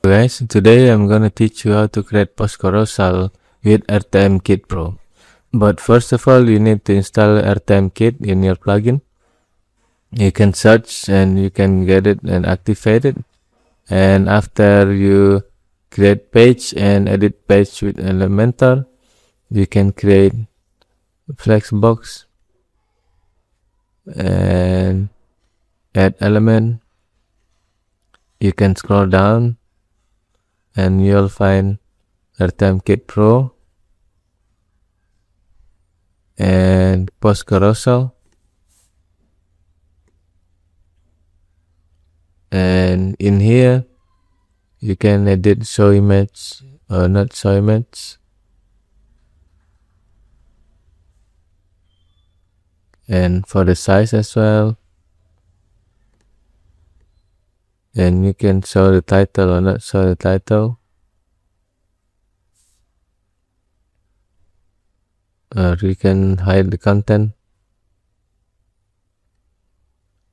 Guys, today I'm gonna teach you how to create post carousel with RTMKit Pro. But first of all, you need to install RTMKit in your plugin. You can search and you can get it and activate it. And after you create page and edit page with Elementor, you can create flexbox and add element. You can scroll down and you'll find RTMKit Pro and post carousel, and in here you can edit show image or not show image, and for the size as well, and you can show the title or not show the title, or you can hide the content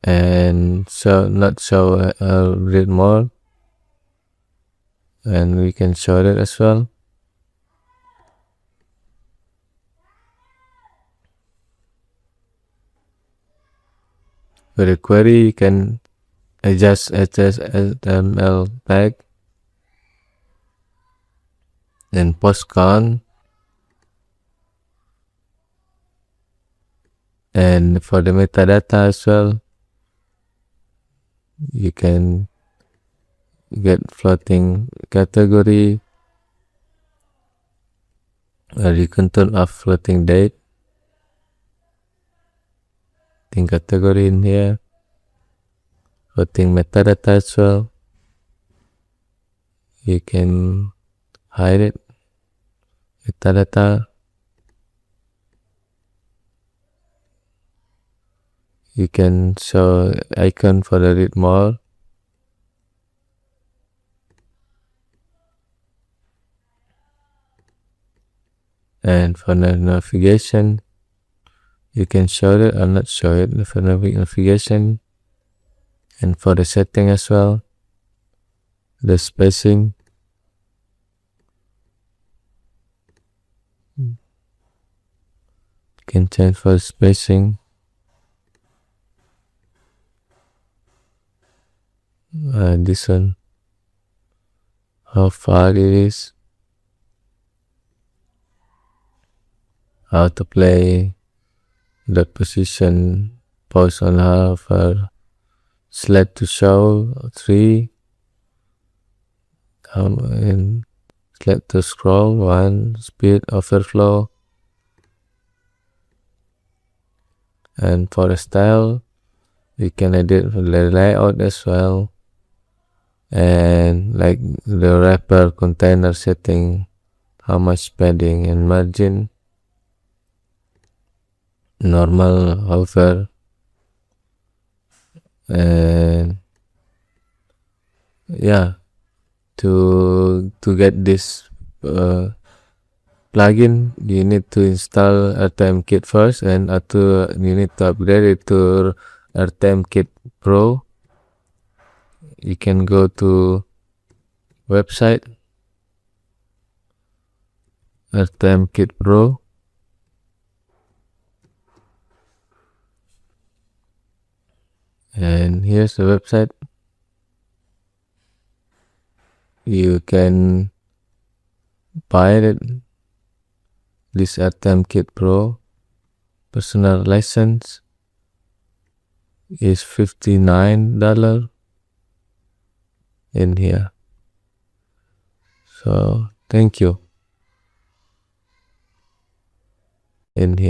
and not show read more, and we can show that as well. For the query, you can adjust HTML tag and post count, and for the metadata as well, you can get floating category, or you can turn off floating date in category in here, floating metadata as well. You can hide it, metadata. You can show icon for the read more, and for the navigation, you can show it or not show it for navigation, and for the setting as well, the spacing. You can change for spacing. This one, how far it is, how to play the position, pause on how far, select to show 3, and select to scroll 1, speed overflow, and for the style, you can edit the layout as well, and like the wrapper container setting, how much padding and margin, normal, hover, and yeah, to get this plugin, you need to install RTMKit first, and you need to upgrade it to RTMKit Pro. You can go to website RTMKit Pro, and here's the website. You can buy it. This RTMKit Pro personal license is $59 in here. So thank you. In here.